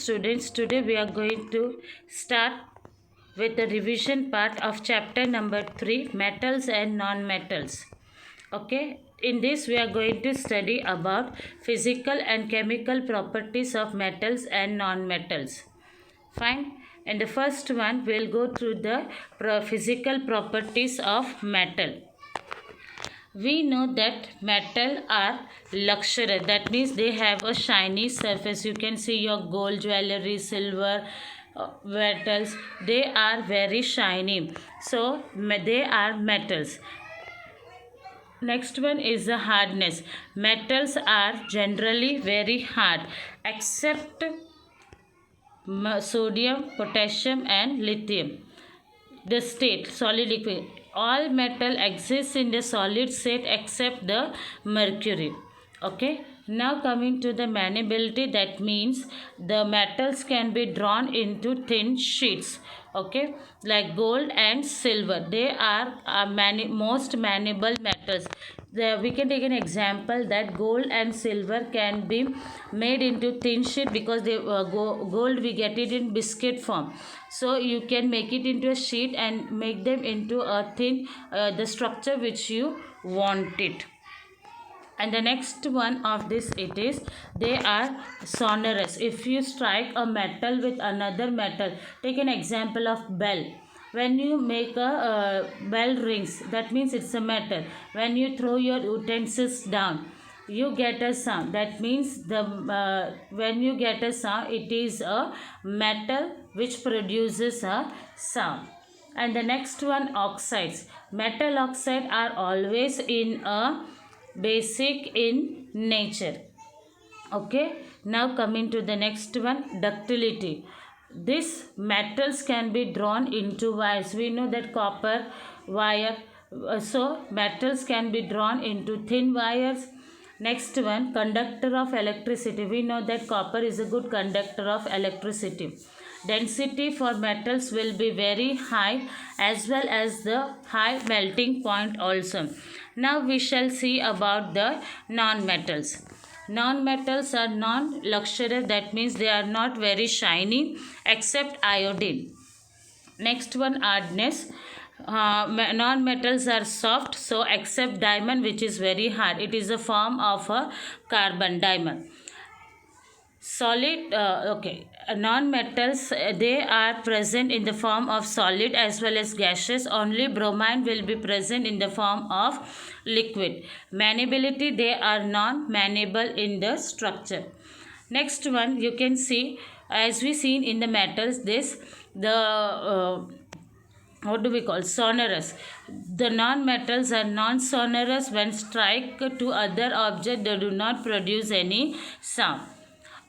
students. Today we are going to start with the revision part of chapter number 3, metals and non-metals. Okay, in this we are going to study about physical and chemical properties of metals and non-metals. Fine. And the first one, we'll go through the physical properties of metal. We know that metal are luxurious. That means they have a shiny surface. You can see your gold jewelry, silver metals. They are very shiny. So they are metals. Next one is the hardness. Metals are generally very hard except sodium, potassium and lithium. The state, solid liquid. All metal exists in the solid state except the mercury. Okay. Now coming to the malleability, that means the metals can be drawn into thin sheets. Okay, like gold and silver, they are most malleable metals. We can take an example that gold and silver can be made into thin sheet because they gold we get it in biscuit form, so you can make it into a sheet and make them into a thin the structure which you want it. And the next one of this, it is they are sonorous. If you strike a metal with another metal, take an example of bell. When you make a bell rings, that means it's a metal. When you throw your utensils down, you get a sound. That means the when you get a sound, it is a metal which produces a sound. And the next one, oxides. Metal oxide are always in a basic in nature. Okay, now coming to the next one, ductility. These metals can be drawn into wires. We know that copper wire, so metals can be drawn into thin wires. Next one, conductor of electricity. We know that copper is a good conductor of electricity. Density for metals will be very high, as well as the high melting point also. Now we shall see about the non-metals. Non-metals are non-luxurious, that means they are not very shiny except iodine. Next one, hardness. Non-metals are soft, so except diamond, which is very hard. It is a form of a carbon, diamond. Solid, non-metals, they are present in the form of solid as well as gaseous. Only bromine will be present in the form of liquid. Malleability, they are non-malleable in the structure. Next one, you can see, as we seen in the metals, this the what do we call, sonorous. The non-metals are non-sonorous. When strike to other object, they do not produce any sound.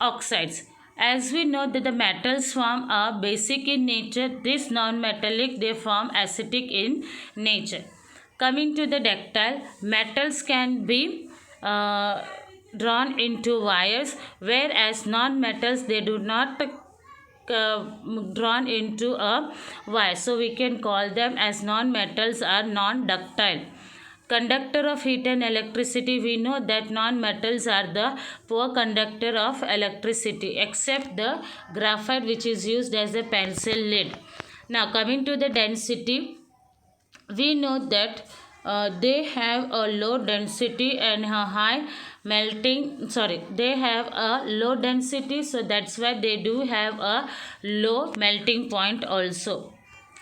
Oxides. As we know that the metals form are basic in nature, this non-metallic, they form acidic in nature. Coming to the ductile, metals can be drawn into wires, whereas non-metals, they do not drawn into a wire, so we can call them as non-metals are non-ductile. Conductor of heat and electricity, we know that non-metals are the poor conductor of electricity except the graphite, which is used as a pencil lead. Now coming to the density, we know that they have a low density and a high melting, they have a low density, so that's why they do have a low melting point also.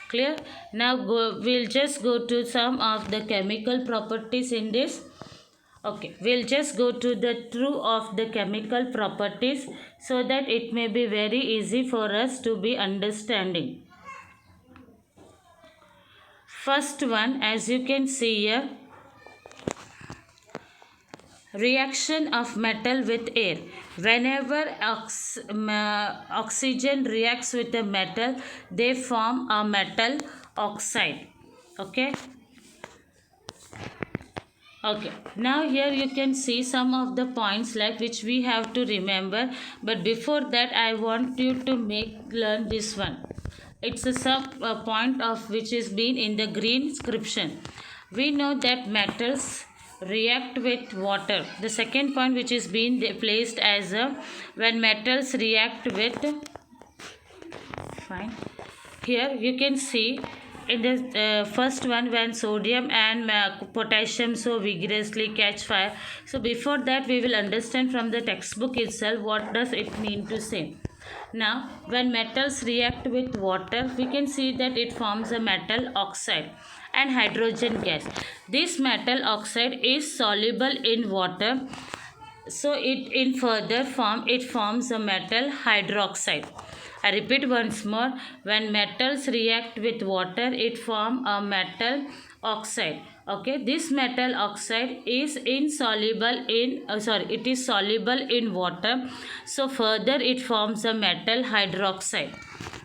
Clear? Now we'll just go to some of the chemical properties in this. Okay, we'll just go to the true of the chemical properties so that it may be very easy for us to be understanding. First one, as you can see here, reaction of metal with air. Whenever oxygen reacts with a metal, they form a metal oxide. Okay. Okay, now here you can see some of the points like which we have to remember, but before that I want you to learn this one. It's a sub point of which is been in the green description. We know that metals react with water. The second point which is being placed as a when metals react with, fine. Here you can see in the first one, when sodium and potassium so vigorously catch fire. So before that we will understand from the textbook itself what does it mean to say. Now when metals react with water, we can see that it forms a metal oxide and hydrogen gas. This metal oxide is soluble in water, so it in further form it forms a metal hydroxide. I repeat once more, when metals react with water, it form a metal oxide. Okay, this metal oxide is insoluble in it is soluble in water, so further it forms a metal hydroxide.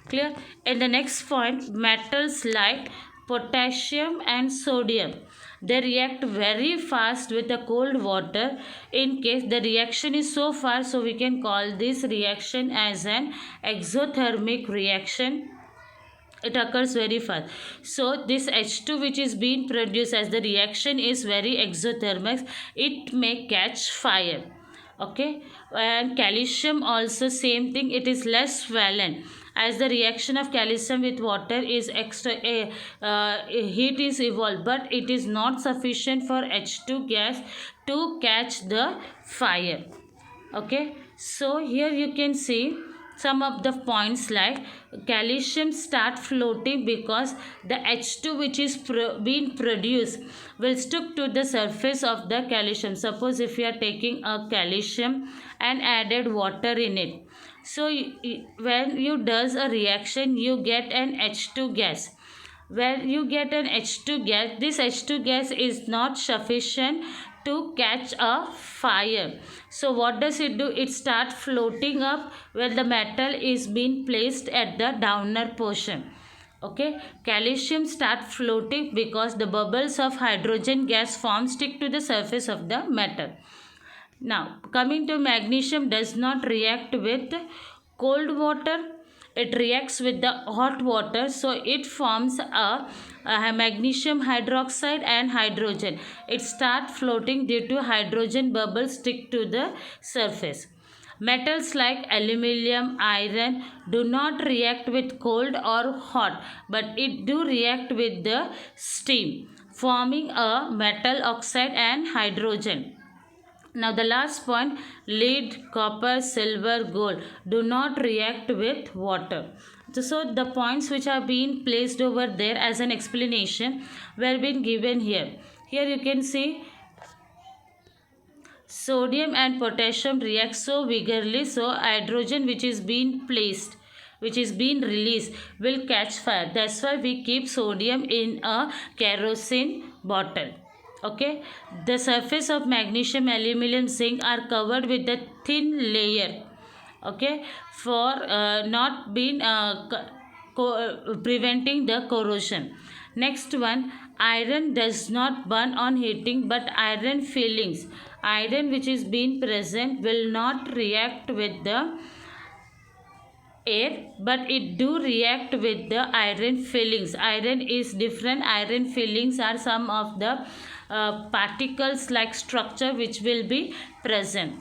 Clear? And the next point, metals like potassium and sodium, they react very fast with the cold water. In case the reaction is so fast, so we can call this reaction as an exothermic reaction. It occurs very fast. So this H2 which is being produced as the reaction is very exothermic, it may catch fire. Okay, and calcium also same thing, it is less valent, as the reaction of calcium with water is extra heat is evolved, but it is not sufficient for H2 gas to catch the fire. Okay, so here you can see some of the points like calcium start floating because the H2 which is being produced will stick to the surface of the calcium. Suppose if you are taking a calcium and added water in it, so when you does a reaction, you get an H2 gas. When you get an H2 gas, this H2 gas is not sufficient to catch a fire. So what does it do? It starts floating up where the metal is being placed at the downer portion. Okay, calcium start floating because the bubbles of hydrogen gas form stick to the surface of the metal. Now coming to magnesium, does not react with cold water, it reacts with the hot water, so it forms a magnesium hydroxide and hydrogen. It starts floating due to hydrogen bubbles stick to the surface. Metals like aluminium, iron do not react with cold or hot, but it do react with the steam, forming a metal oxide and hydrogen. Now the last point, lead, copper, silver, gold do not react with water. So the points which are being placed over there as an explanation were being given here. Here you can see sodium and potassium react so vigorously, so hydrogen which is being placed, which is being released, will catch fire. That's why we keep sodium in a kerosene bottle. Okay, the surface of magnesium, aluminum, zinc are covered with a thin layer. Okay, for not being preventing the corrosion. Next one, iron does not burn on heating, but iron fillings, iron which is being present, will not react with the air, but it do react with the iron fillings. Iron is different. Iron fillings are some of the particles like structure which will be present.